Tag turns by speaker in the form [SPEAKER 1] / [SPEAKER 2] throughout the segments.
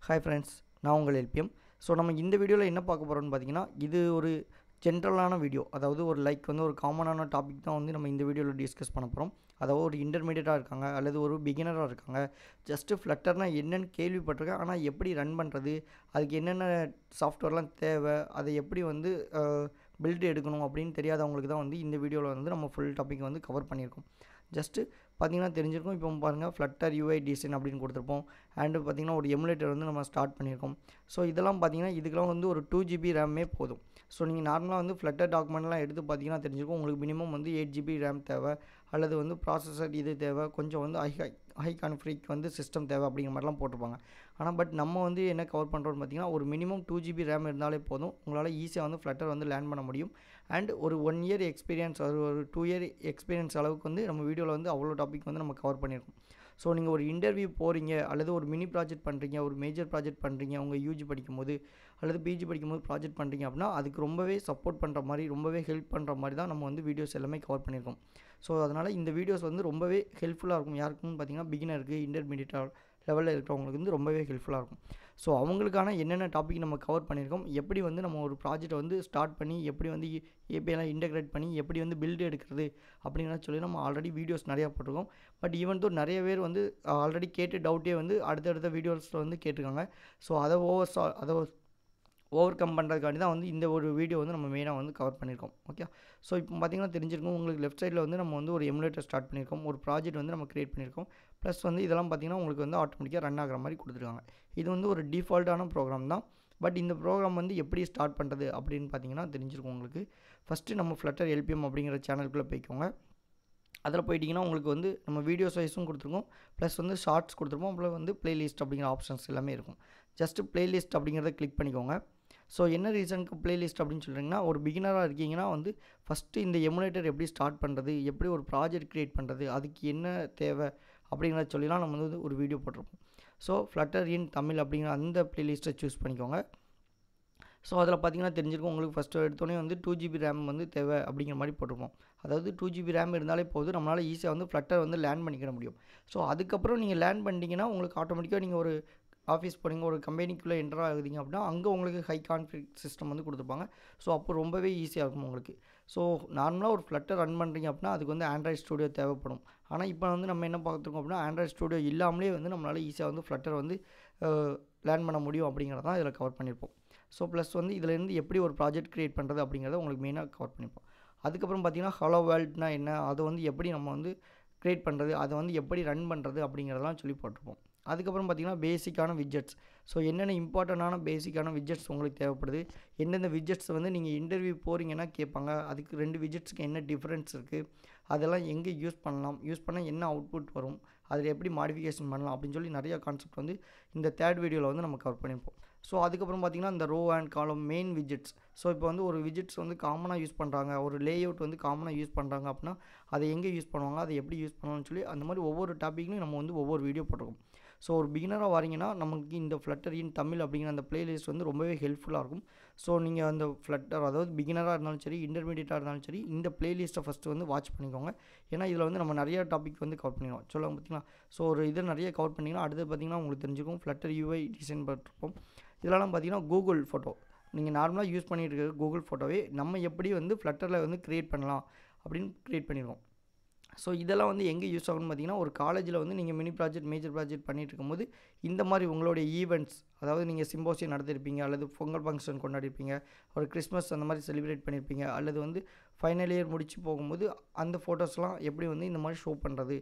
[SPEAKER 1] Hi friends, நான் உங்கள் LPM. So நம்ம இந்த வீடியோவில் என்ன பார்க்க போகிறோம்னு பார்த்தீங்கன்னா, இது ஒரு ஜென்ரலான வீடியோ. அதாவது ஒரு ஒரு காமனான டாபிக் தான் வந்து நம்ம இந்த வீடியோவில் டிஸ்கஸ் பண்ண போகிறோம். அதாவது ஒரு இன்டர்மீடியட்டாக இருக்காங்க அல்லது ஒரு பிகினராக இருக்காங்க. ஜஸ்ட்டு ஃப்ளட்டர்னால் என்னென்னு கேள்விப்பட்டிருக்கேன். ஆனால் எப்படி ரன் பண்ணுறது, அதுக்கு என்னென்ன சாஃப்ட்வேர்லாம் தேவை, அதை எப்படி வந்து பில்டு எடுக்கணும் அப்படின்னு தெரியாதவங்களுக்கு தான் வந்து இந்த வீடியோவில் வந்து நம்ம ஃபுல் டாபிக் வந்து கவர் பண்ணியிருக்கோம். ஜஸ்ட்டு பார்த்தீங்கன்னா தெரிஞ்சிருக்கும். இப்போ பாருங்கள், ஃப்ளட்டர் யூஐ டிசைன் அப்படின்னு கொடுத்துருப்போம். அண்டு பார்த்திங்கன்னா ஒரு எமுலேட்டர் வந்து நம்ம ஸ்டார்ட் பண்ணியிருக்கோம். ஸோ இதெல்லாம் பார்த்திங்கன்னா இதுக்கெல்லாம் வந்து ஒரு 2 GB ரேமே போதும். ஸோ நீங்கள் நார்மலாக வந்து ஃப்ளட்டர் டாக்குமெண்ட்லாம் எடுத்து பார்த்தீங்கன்னா தெரிஞ்சிருக்கும். உங்களுக்கு மினிமம் வந்து 8 GB ரேம் தேவை, அல்லது வந்து ப்ராசஸர் இது தேவை, கொஞ்சம் வந்து ஹை கான்ஃபிக் வந்து சிஸ்டம் தேவை அப்படிங்கிற மாதிரிலாம் போட்டிருப்பாங்க. ஆனால் நம்ம வந்து என்ன கவர் பண்ணுறோம்னு பார்த்தீங்கன்னா, ஒரு மினிமம் 2 GB ரேம் இருந்தாலே போதும். உங்களால் ஈஸியாக வந்து ஃப்ளட்டர் வந்து லேர்ன் பண்ண முடியும். அண்ட் ஒரு 1 இயர் எக்ஸ்பீரியன்ஸ், ஒரு 2 இயர் எக்ஸ்பீரியன்ஸ் அளவுக்கு வந்து நம்ம வீடியோவில் வந்து அவ்வளோ டாபிக் வந்து நம்ம கவர் பண்ணியிருக்கோம். ஸோ நீங்கள் ஒரு இன்டர்வியூ போகிறீங்க, அல்லது ஒரு மினி ப்ராஜெக்ட் பண்ணுறீங்க, ஒரு மேஜர் ப்ராஜெக்ட் பண்ணுறீங்க, உங்கள் யூஜி படிக்கும்போது அல்லது பிஜி படிக்கும்போது ப்ராஜெக்ட் பண்ணுறீங்க அப்படின்னா, அதுக்கு ரொம்பவே சப்போர்ட் பண்ணுற மாதிரி, ரொம்பவே ஹெல்ப் பண்ணுற மாதிரி தான் நம்ம வந்து வீடியோஸ் எல்லாமே கவர் பண்ணியிருக்கோம். ஸோ அதனால் இந்த வீடியோஸ் வந்து ரொம்பவே ஹெல்ப்ஃபுல்லாக இருக்கும். யாருக்குன்னு பார்த்தீங்கன்னா, பிகினருக்கு, இன்டர்மீடியட் லெவலில் இருக்கிறவங்களுக்கு வந்து ரொம்பவே ஹெல்ப்ஃபுல்லாக இருக்கும். ஸோ அவங்களுக்கான என்னென்ன டாபிக் நம்ம கவர் பண்ணியிருக்கோம், எப்படி வந்து நம்ம ஒரு ப்ராஜெக்ட்டை வந்து ஸ்டார்ட் பண்ணி, எப்படி வந்து ஏபிஐலாம் இன்டெகிரேட் பண்ணி, எப்படி வந்து பில்டு எடுக்கிறது அப்படிங்கிறத சொல்லி நம்ம ஆல்ரெடி வீடியோஸ் நிறையா போட்டிருக்கோம். பட் ஈவன் தோ நிறைய பேர் வந்து ஆல்ரெடி கேட்டு டவுட்டே வந்து அடுத்தடுத்த வீடியோஸில் வந்து கேட்டிருக்காங்க. ஸோ அதை ஓவர் கம் பண்ணுறதுக்காண்டி தான் வந்து இந்த ஒரு வீடியோ வந்து நம்ம மெயினாக வந்து கவர் பண்ணியிருக்கோம். ஓகே. ஸோ இப்போ பார்த்திங்கன்னா தெரிஞ்சிருக்கும், உங்களுக்கு லெஃப்ட் சைடில் வந்து நம்ம வந்து ஒரு எமுலேட்டர் ஸ்டார்ட் பண்ணியிருக்கோம், ஒரு ப்ராஜெக்ட் வந்து நம்ம க்ரியேட் பண்ணியிருக்கோம். ப்ளஸ் வந்து இதெல்லாம் பார்த்திங்கன்னா உங்களுக்கு வந்து ஆட்டோமேட்டிக்காக ரன் ஆகிற மாதிரி கொடுத்துருக்காங்க. இது வந்து ஒரு டிஃபால்ட்டான ப்ரோக்ராம் தான். பட் இந்த ப்ரோக்ராம் வந்து எப்படி ஸ்டார்ட் பண்ணுறது அப்படின்னு பார்த்தீங்கன்னா தெரிஞ்சிருக்கும் உங்களுக்கு. ஃபஸ்ட்டு நம்ம ஃப்ளட்டர் எல்பிஎம் அப்படிங்கிற சேனலுக்குள்ளே போய்க்கோங்க. அதில் போயிட்டிங்கன்னா உங்களுக்கு வந்து நம்ம வீடியோஸ் வைஸும் கொடுத்துருக்கோம், ப்ளஸ் வந்து ஷார்ட்ஸ் கொடுத்துருப்போம், அப்புறம் வந்து ப்ளேலிஸ்ட் அப்படிங்கிற ஆப்ஷன்ஸ் எல்லாமே இருக்கும். ஜஸ்ட்டு ப்ளேலிஸ்ட் அப்படிங்கிறத கிளிக் பண்ணிக்கோங்க. ஸோ என்ன ரீசனுக்கு ப்ளேலிஸ்ட் அப்படின்னு சொல்கிறீங்கன்னா, ஒரு பிகினராக இருக்கீங்கன்னா வந்து ஃபஸ்ட்டு இந்த எமுலேட்டர் எப்படி ஸ்டார்ட் பண்ணுறது, எப்படி ஒரு ப்ராஜெக்ட் க்ரியேட் பண்ணுறது, அதுக்கு என்ன தேவை அப்படிங்கிறத சொல்லிலாம் நம்ம வந்து ஒரு வீடியோ போட்டிருப்போம். ஸோ ஃப்ளட்டர் இன் தமிழ் அப்படிங்கிற அந்த ப்ளேலிஸ்ட்டை சூஸ் பண்ணிக்கோங்க. ஸோ அதில் பார்த்தீங்கன்னா தெரிஞ்சிருக்கும், உங்களுக்கு ஃபஸ்ட்டு எடுத்தோடனே வந்து 2 GB ரேம் வந்து தேவை அப்படிங்கிற மாதிரி போட்டிருப்போம். அதாவது 2 GB ரேம் இருந்தாலே போதும், நம்மளால் ஈஸியாக வந்து ஃப்ளட்டர் வந்து லேர்ன் பண்ணிக்கிற முடியும். ஸோ அதுக்கப்புறம் நீங்கள் லேர்ன் பண்ணிட்டீங்கன்னா உங்களுக்கு ஆட்டோமேட்டிக்காக நீங்கள் ஒரு ஆஃபீஸ் போகிறீங்க, ஒரு கம்பெனிக்குள்ளே என்டர் ஆகுதிங்க அப்படின்னா அங்கே உங்களுக்கு ஹை கான்ஃபிக் சிஸ்டம் வந்து கொடுத்துருப்பாங்க. ஸோ அப்போ ரொம்பவே ஈஸியாக இருக்கும் உங்களுக்கு. ஸோ நார்மலாக ஒரு ஃப்ளட்டர் ரன் பண்ணுறீங்க அப்படின்னா அதுக்கு வந்து ஆண்ட்ராய்ட் ஸ்டூடியோ தேவைப்படும். ஆனால் இப்போ வந்து நம்ம என்ன பார்த்துருக்கோம் அப்படின்னா, ஆண்ட்ராய்ட் ஸ்டூடியோ இல்லாமலே வந்து நம்மளால் ஈஸியாக வந்து ஃப்ளட்டர் வந்து லேர்ன் பண்ண முடியும் அப்படிங்கிறத தான் இதில் கவர் பண்ணியிருப்போம். ஸோ ப்ளஸ் வந்து இதிலேருந்து எப்படி ஒரு ப்ராஜெக்ட் க்ரியேட் பண்ணுறது அப்படிங்கிறத உங்களுக்கு மெயினாக கவர் பண்ணிப்போம். அதுக்கப்புறம் பார்த்திங்கன்னா, ஹலோ வேர்ல்ட்னா என்ன, அதை வந்து எப்படி நம்ம வந்து க்ரியேட் பண்ணுறது, அதை வந்து எப்படி ரன் பண்ணுறது அப்படிங்கிறதெல்லாம் சொல்லி போட்டிருப்போம். அதுக்கப்புறம் பார்த்திங்கன்னா பேசிக்கான விட்ஜெட்ஸ். ஸோ என்னென்ன இம்பார்ட்டண்டான பேசிக்கான விட்ஜெட்ஸ் உங்களுக்கு தேவைப்படுது, எந்தெந்த விட்ஜெட்ஸ் வந்து நீங்கள் இன்டர்வியூ போகிறீங்கன்னா கேட்பாங்க, அதுக்கு 2 விட்ஜெட்ஸுக்கு என்ன டிஃப்ரென்ஸ் இருக்குது, அதெல்லாம் எங்கே யூஸ் பண்ணலாம், யூஸ் பண்ணால் என்ன அவுட்புட் வரும், அதில் எப்படி மாடிஃபிகேஷன் பண்ணலாம் அப்படின்னு சொல்லி நிறையா கான்செப்ட் வந்து இந்த 3rd வீடியோவில் வந்து நம்ம கவர் பண்ணியிருப்போம். ஸோ அதுக்கப்புறம் பார்த்திங்கன்னா இந்த row and column main widgets. So இப்போ வந்து ஒரு விட்ஜெட்ஸ் வந்து காமனாக யூஸ் பண்ணுறாங்க, ஒரு லேஅவுட் வந்து காமனாக யூஸ் பண்ணுறாங்க அப்படின்னா அதை எங்கே யூஸ் பண்ணுவாங்க, அதை எப்படி யூஸ் பண்ணணும்னு சொல்லி அந்த மாதிரி ஒவ்வொரு டாப்பிக்லையும் நம்ம வந்து ஒவ்வொரு வீடியோ போட்டிருக்கோம். ஸோ ஒரு பிகினராக வரீங்கன்னா நமக்கு இந்த ஃப்ளட்டர் இன் தமிழ் அப்படிங்கிற அந்த ப்ளேலிஸ்ட் வந்து ரொம்பவே ஹெல்ப்ஃபுல்லாக இருக்கும். ஸோ நீங்கள் அந்த ஃப்ளட்டர், அதாவது பிகினராக இருந்தாலும் சரி, இன்டர்மீடியட்டாக இருந்தாலும் சரி, இந்த ப்ளேலிஸ்ட்டை ஃபஸ்ட்டு வந்து வாட்ச் பண்ணிக்கோங்க. ஏன்னா இதில் வந்து நம்ம நிறையா டாபிக் வந்து கவர் பண்ணிடுவோம். சொல்லுவாங்க பார்த்தீங்களா. ஸோ ஒரு இதை நிறைய கவர் பண்ணிங்கன்னா அடுத்து பார்த்திங்கன்னா உங்களுக்கு தெரிஞ்சுக்கும் ஃப்ளட்டர் யூஐ டிசைன் பண்ணிருப்போம். இதெல்லாம் பார்த்திங்கன்னா கூகுள் ஃபோட்டோ, நீங்கள் நார்மலாக யூஸ் பண்ணிட்டு இருக்க கூகுள் ஃபோட்டோவே நம்ம எப்படி வந்து ஃப்ளட்டரில் வந்து க்ரியேட் பண்ணலாம் அப்படின்னு க்ரியேட் பண்ணிடுவோம். ஸோ இதெல்லாம் வந்து எங்கே யூஸ் ஆகும்னு பார்த்தீங்கன்னா, ஒரு காலேஜில் வந்து நீங்கள் மினி ப்ராஜெக்ட், மேஜர் ப்ராஜெக்ட் பண்ணிகிட்டு இருக்கும்போது இந்த மாதிரி உங்களுடைய ஈவெண்ட்ஸ், அதாவது நீங்கள் சிம்போசியம் நடத்திருப்பீங்க, அல்லது பொங்கல் ஃபங்க்ஷன் கொண்டாடிருப்பீங்க, ஒரு கிறிஸ்மஸ் அந்த மாதிரி செலிப்ரேட் பண்ணியிருப்பீங்க, அல்லது வந்து ஃபைனல் இயர் முடிச்சு போகும்போது அந்த ஃபோட்டோஸ்லாம் எப்படி வந்து இந்த மாதிரி ஷோ பண்ணுறது,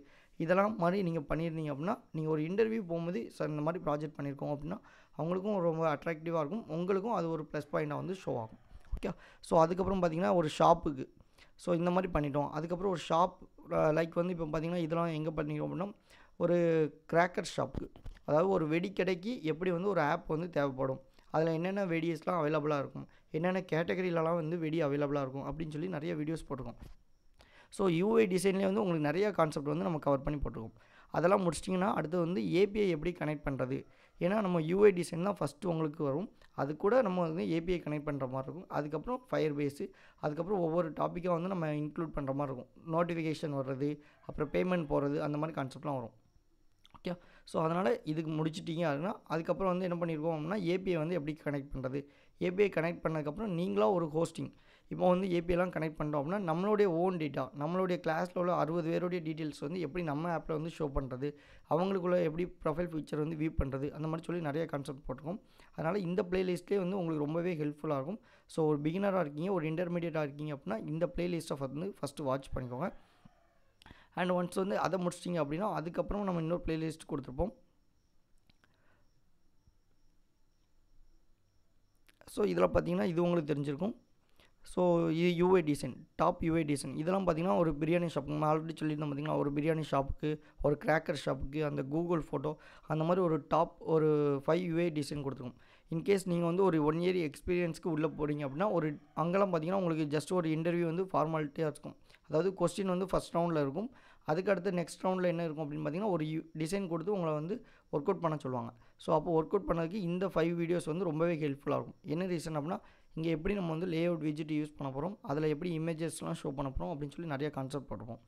[SPEAKER 1] இதெல்லாம் மாதிரி நீங்கள் பண்ணியிருந்தீங்க அப்படின்னா நீங்கள் ஒரு இன்டர்வியூ போகும்போது சார் இந்த மாதிரி ப்ராஜெக்ட் பண்ணியிருக்கோம் அப்படின்னா அவங்களுக்கும் ரொம்ப அட்ராக்டிவாக இருக்கும், உங்களுக்கும் அது ஒரு ப்ளஸ் பாயிண்டாக வந்து ஷோ ஆகும். ஓகே. ஸோ அதுக்கப்புறம் பார்த்திங்கன்னா ஒரு ஷாப்புக்கு, ஸோ இந்த மாதிரி பண்ணிட்டோம். அதுக்கப்புறம் ஒரு ஷாப் லைக் வந்து இப்போ பார்த்திங்கன்னா இதெல்லாம் எங்கே பண்ணிக்கிறோம் அப்படின்னா, ஒரு கிராக்கர் ஷாப்புக்கு, அதாவது ஒரு வெடிக்கடைக்கு எப்படி வந்து ஒரு ஆப் வந்து தேவைப்படும், அதில் என்னென்ன வெடிஸ்லாம் அவைலபிளாக இருக்கும், என்னென்ன கேட்டகரியிலலாம் வந்து வெடி அவைலபிளாக இருக்கும் அப்படின்னு சொல்லி நிறைய வீடியோஸ் போட்டிருக்கோம். ஸோ யூஐ டிசைன்லேயே வந்து உங்களுக்கு நிறையா கான்செப்ட் வந்து நம்ம கவர் பண்ணி போட்டிருக்கோம். அதெல்லாம் முடிச்சிட்டிங்கன்னா அடுத்து வந்து ஏபிஐ எப்படி கனெக்ட் பண்ணுறது, ஏன்னா நம்ம யூஐ டிசைன் தான் ஃபஸ்ட்டு உங்களுக்கு வரும், அது கூட நம்ம வந்து ஏபிஐ கனெக்ட் பண்ணுற மாதிரி இருக்கும். அதுக்கப்புறம் ஃபயர் பேஸு, அதுக்கப்புறம் ஒவ்வொரு டாப்பிக்காக வந்து நம்ம இன்க்ளூட் பண்ணுற மாதிரி இருக்கும். நோட்டிஃபிகேஷன் வர்றது, அப்புறம் பேமெண்ட் போகிறது, அந்த மாதிரி கான்செப்ட்லாம் வரும். ஓகே. ஸோ அதனால் இதுக்கு முடிச்சிட்டிங்க அப்படின்னா அதுக்கப்புறம் வந்து என்ன பண்ணியிருக்கோம் அப்படின்னா ஏபிஐ வந்து எப்படி கனெக்ட் பண்ணுறது, ஏபிஐ கனெக்ட் பண்ணதுக்கப்புறம் நீங்களாக ஒரு ஹோஸ்டிங் இப்போ வந்து ஏபிஐலாம் கனெக்ட் பண்ணிட்டோம் அப்படின்னா நம்மளுடைய ஓன் டேட்டா நம்மளுடைய கிளாஸில் உள்ள 60 பேருடைய டீட்டெயில்ஸ் வந்து எப்படி நம்ம ஆப்பில் வந்து ஷோ பண்ணுறது, அவங்களுக்குள்ள எப்படி ப்ரொஃபைல் ஃபீச்சர் வந்து வியூ பண்ணுறது, அந்த மாதிரி சொல்லி நிறைய கான்செப்ட் போட்டிருக்கோம். அதனால் இந்த பிளேலிஸ்ட்லேயே வந்து உங்களுக்கு ரொம்பவே ஹெல்ப்ஃபுல்லாக இருக்கும். ஸோ ஒரு பிகினராக இருக்கீங்க, ஒரு இன்டர்மீடியட்டாக இருக்கீங்க அப்படின்னா இந்த பிளேலிஸ்ட்டை வந்து ஃபஸ்ட்டு வாட்ச் பண்ணிக்கோங்க. அண்ட் ஒன்ஸ் வந்து அதை முடிச்சிட்டிங்க அப்படின்னா அதுக்கப்புறம் நம்ம இன்னொரு பிளேலிஸ்ட் கொடுத்துருப்போம். ஸோ இதில் பார்த்தீங்கன்னா இது உங்களுக்கு தெரிஞ்சிருக்கும். ஸோ இது UI design, top UI design இதெல்லாம் பார்த்தீங்கன்னா ஒரு பிரியாணி ஷாப் நம்ம ஆல்ரெடி சொல்லியிருந்தோம் பார்த்தீங்கன்னா, ஒரு பிரியாணி ஷாப்புக்கு, ஒரு கிராக்கர் ஷாப்புக்கு, அந்த கூகுள் ஃபோட்டோ அந்த மாதிரி ஒரு டாப் ஒரு 5 யூஐ டிசைன் கொடுத்துருக்கோம். இன்கேஸ் நீங்கள் வந்து ஒரு 1 இயர் எக்ஸ்பீரியன்ஸ்க்கு உள்ளே போகிறீங்க அப்படின்னா ஒரு அங்கெல்லாம் பார்த்தீங்கன்னா உங்களுக்கு ஜஸ்ட் ஒரு இன்டர்வியூ வந்து ஃபார்மாலிட்டியாக இருக்கும். அதாவது கொஸ்டின் வந்து ஃபஸ்ட் ரவுண்டில் இருக்கும். அதுக்கு அடுத்து நெக்ஸ்ட் ரவுண்டில் என்ன இருக்கும் அப்படின்னு பார்த்தீங்கன்னா ஒரு டிசைன் கொடுத்து உங்களை வந்து ஒர்க் அவுட் பண்ண சொல்லுவாங்க. ஸோ அப்போ ஒர்க் அவுட் பண்ணதுக்கு இந்த 5 வீடியோஸ் வந்து ரொம்பவே ஹெல்ப்ஃபுல்லாக இருக்கும். என்ன ரீசன் அப்படின்னா இங்கே எப்படி நம்ம வந்து லேஅவுட் விஜிட் யூஸ் பண்ண போகிறோம், அதில் எப்படி இமேஜஸ்லாம் ஷோ பண்ண போகிறோம் அப்படின்னு சொல்லி நிறைய கான்செப்ட் போட்டிருப்போம்.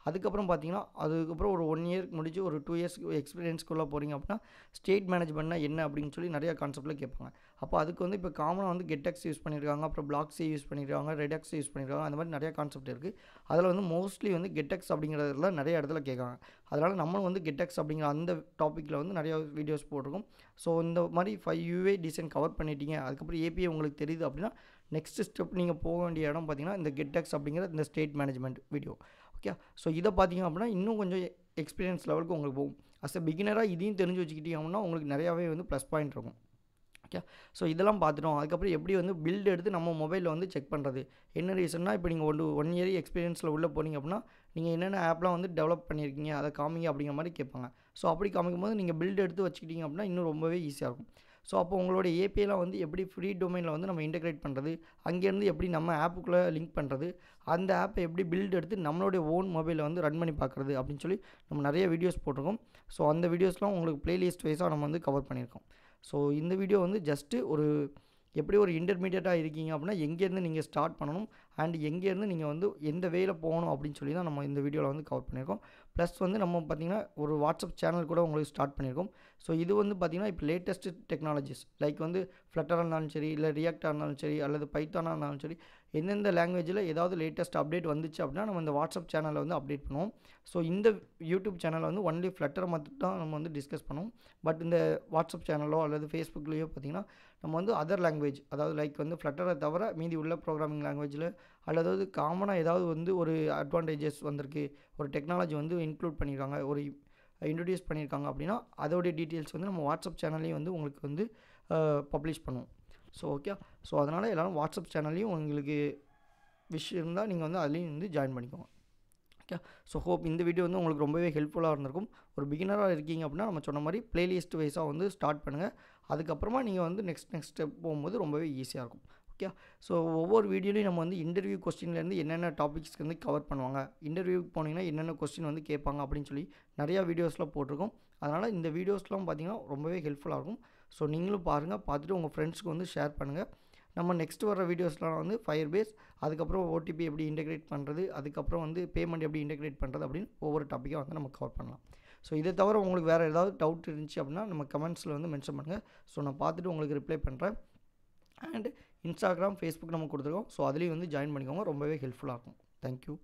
[SPEAKER 1] அதுக்கப்புறம் பார்த்தீங்கன்னா அதுக்கப்புறம் ஒரு 1 இயர் முடிச்சு ஒரு 2 இயர்ஸ் எக்ஸ்பீரியன்ஸ்க்குள்ளே போகிறீங்க அப்படின்னா ஸ்டேட் மேனேஜ்மெண்ட்னா என்ன அப்படின்னு சொல்லி நிறையா கான்செப்ட்டில் கேட்பாங்க. அப்போ அதுக்கு வந்து இப்போ காமனாக வந்து கெட்டெக்ஸ் யூஸ் பண்ணியிருக்காங்க, அப்புறம் பிளாக்ஸே யூஸ் பண்ணியிருக்காங்க, ரெடெக்ஸ் யூஸ் பண்ணியிருக்காங்க, அந்த மாதிரி நிறையா கான்செப்ட் இருக்குது. அதில் வந்து மோஸ்ட்லி வந்து கெட்டெக்ஸ் அப்படிங்கிறதுல நிறைய இடத்துல கேட்காங்க. அதனால் நம்மளும் வந்து கெட்டெக்ஸ் அப்படிங்கிற அந்த டாப்பிக்கில் வந்து நிறையா வீடியோஸ் போட்டிருக்கோம். ஸோ இந்த மாதிரி 5 யூஏ டிசைன் கவர் பண்ணிட்டீங்க, அதுக்கப்புறம் ஏபிஐ உங்களுக்கு தெரியுது அப்படின்னா நெக்ஸ்ட் ஸ்டெப் நீங்கள் போக வேண்டிய இடம் பார்த்தீங்கன்னா இந்த கெட்டெக்ஸ் அப்படிங்கிற இந்த state management video. Okay, so இதை பார்த்தீங்க அப்படின்னா இன்னும் கொஞ்சம் எக்ஸ்பீரியன்ஸ் லெவலுக்கு உங்களுக்கு போகும். அஸ் எ பிகினராக இதையும் தெரிஞ்சு வச்சுக்கிட்டீங்க அப்படின்னா உங்களுக்கு நிறையாவே வந்து ப்ளஸ் பாயிண்ட் இருக்கும். ஓகே, ஸோ இதெல்லாம் பார்த்துட்டோம். அதுக்கப்புறம் எப்படி வந்து பில்டு எடுத்து நம்ம மொபைலில் வந்து செக் பண்ணுறது. என்ன ரீசன்னா இப்போ நீங்கள் 1 இயர் எக்ஸ்பீரியன்ஸில் உள்ளே போனீங்க அப்படின்னா நீங்கள் என்னென்ன ஆப்லாம் வந்து டெவலப் பண்ணியிருக்கீங்க அதை காமிங்க அப்படிங்கிற மாதிரி கேட்பாங்க. ஸோ அப்படி காமிக்கும் போது நீங்கள் பில்டு எடுத்து வச்சுக்கிட்டீங்க அப்படின்னா இன்னும் ரொம்பவே ஈஸியாக இருக்கும். ஸோ அப்போ உங்களோட ஏபிஐலாம் வந்து எப்படி ஃப்ரீ டொமைனில் வந்து நம்ம இன்டெகிரேட் பண்ணுறது, அங்கேருந்து எப்படி நம்ம ஆப்புக்குள்ளே லிங்க் பண்ணுறது, அந்த ஆப்பை எப்படி பில்டு எடுத்து நம்மளுடைய ஓன் மொபைலில் வந்து ரன் பண்ணி பார்க்குறது அப்படின்னு சொல்லி நம்ம நிறைய வீடியோஸ் போட்டிருக்கோம். ஸோ அந்த வீடியோஸ்லாம் உங்களுக்கு பிளேலிஸ்ட் வைஸாக நம்ம வந்து கவர் பண்ணியிருக்கோம். ஸோ இந்த வீடியோ வந்து ஜஸ்ட்டு ஒரு எப்படி ஒரு இன்டர்மீடியட்டாக இருக்கீங்க அப்படின்னா எங்கேருந்து நீங்கள் ஸ்டார்ட் பண்ணணும் அண்ட் எங்கேருந்து நீங்கள் வந்து எந்த வேயில் போகணும் அப்படின்னு சொல்லி தான் நம்ம இந்த வீடியோவில் வந்து கவர் பண்ணியிருக்கோம். ப்ளஸ் வந்து நம்ம பார்த்திங்கன்னா ஒரு வாட்ஸ்அப் சேனல் கூட உங்களுக்கு ஸ்டார்ட் பண்ணியிருக்கோம். ஸோ இது வந்து பார்த்திங்கன்னா இப்போ லேட்டஸ்ட் டெக்னாலஜிஸ் லைக் வந்து ஃப்ளட்டராக இருந்தாலும் சரி, இல்லை ரியாக்டாக இருந்தாலும் சரி, அல்லது பைத்தானாக இருந்தாலும் சரி, எந்தெந்த லாங்குவேஜில் ஏதாவது லேட்டஸ்ட் அப்டேட் வந்துச்சு அப்படின்னா நம்ம இந்த வாட்ஸ்அப் சேனலில் வந்து அப்டேட் பண்ணுவோம். ஸோ இந்த யூடியூப் சேனலில் வந்து ஒன்லி ஃப்ளட்டரை மட்டும் தான் நம்ம வந்து டிஸ்கஸ் பண்ணுவோம். பட் இந்த வாட்ஸ்அப் சேனலோ அல்லது ஃபேஸ்புக்லேயோ பார்த்திங்கன்னா நம்ம வந்து அதர் லாங்குவேஜ் அதாவது லைக் வந்து ஃப்ளட்டரை தவிர மீதி உள்ள ப்ரோக்ராமிங் லாங்குவேஜில் அல்லது காமனாக ஏதாவது வந்து ஒரு அட்வான்டேஜஸ் வந்திருக்கு, ஒரு டெக்னாலஜி வந்து இன்க்ளூட் பண்ணியிருக்காங்க, ஒரு இன்ட்ரடியூஸ் பண்ணியிருக்காங்க அப்படின்னா அதோடைய டீட்டெயில்ஸ் வந்து நம்ம வாட்ஸ்அப் சேனல்லையும் வந்து உங்களுக்கு வந்து பப்ளிஷ் பண்ணுவோம். ஸோ ஓகே, ஸோ அதனால் எல்லோரும் வாட்ஸ்அப் சேனல்லையும் உங்களுக்கு விஷயம் இருந்தால் நீங்கள் வந்து அதுலேயும் வந்து ஜாயின் பண்ணிக்கோங்க. ஓகே, ஸோ ஹோப் இந்த வீடியோ வந்து உங்களுக்கு ரொம்பவே ஹெல்ப்ஃபுல்லாக இருந்திருக்கும். ஒரு பிகினராக இருக்கீங்க அப்படின்னா நம்ம சொன்ன மாதிரி பிளேலிஸ்ட் வைஸாக வந்து ஸ்டார்ட் பண்ணுங்கள். அதுக்கப்புறமா நீங்கள் வந்து நெக்ஸ்ட் ஸ்டெப் போகும்போது ரொம்பவே ஈஸியாக இருக்கும். ஓகே, ஸோ ஒவ்வொரு வீடியோலையும் நம்ம வந்து இன்டர்வியூ கொஸ்டின்லேருந்து என்னென்ன டாபிக்ஸ்க்கு வந்து கவர் பண்ணுவாங்க, இன்டர்வியூக்கு போனீங்கன்னா என்னென்ன கொஸ்டின் வந்து கேட்பாங்க அப்படின்னு சொல்லி நிறையா வீடியோஸ்லாம் போட்டிருக்கோம். அதனால் இந்த வீடியோஸ்லாம் பார்த்திங்கன்னா ரொம்பவே ஹெல்ப்ஃபுல்லாக இருக்கும். ஸோ நீங்களும் பாருங்கள், பார்த்துட்டு உங்கள் ஃப்ரெண்ட்ஸ்க்கு வந்து ஷேர் பண்ணுங்கள். நம்ம நெக்ஸ்ட் வர வீடியோஸ்லாம் வந்து ஃபயர்பேஸ், அதுக்கப்புறம் ஓடிபி எப்படி இன்டெகிரேட் பண்ணுறது, அதுக்கப்புறம் வந்து பேமெண்ட் எப்படி இன்டெகிரேட் பண்ணுறது அப்படின்னு ஒவ்வொரு டாப்பிக்காக வந்து நம்ம கவர் பண்ணலாம். ஸோ இதை தவிர உங்களுக்கு வேறு ஏதாவது டவுட் இருந்துச்சு அப்படின்னா நம்ம கமெண்ட்ஸில் வந்து மென்ஷன் பண்ணுங்கள். ஸோ நான் பார்த்துட்டு உங்களுக்கு ரிப்ளை பண்ணுறேன். அண்ட் இன்ஸ்டாகிராம், ஃபேஸ்புக் நம்ம கொடுத்துருக்கோம். ஸோ அதுலேயும் வந்து ஜாயின் பண்ணிக்கோங்க, ரொம்பவே ஹெல்ப்ஃபுல்லாக இருக்கும். தேங்க்யூ.